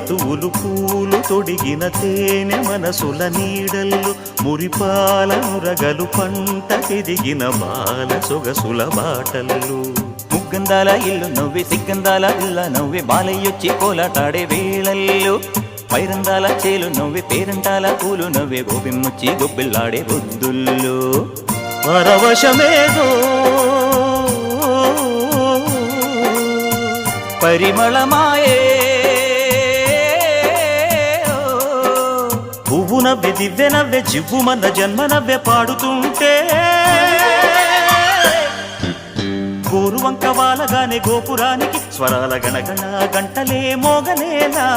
ఋతువులు పూలు తొడిగిన తేనె మనసుల నీడల్లు మురిపాల నురగలు పంట ఎదిగిన బాల సొగసుల బాటల్లు ముగ్గందాల ఇల్లు నవ్వే సిగ్గందాల ఇల్ల నవ్వే బాలయ్యొచ్చి కోలాటాడే వేళల్లో పైరందాల చేలు నవ్వే పేరంటాల పూలు నవ్వే గోపిమ్మొచ్చి గొబ్బిల్లాడే బొద్దుల్లో పరవశమేదో పరిమళమాయే పువ్వు నవ్వే దివ్వె నవ్వే జివ్వుమన్న జన్మ నవ్వే పాడుతుంటే గోరువంక వాలగానే గోపురానికి స్వరాల గణగణ గంటలే మోగనేలా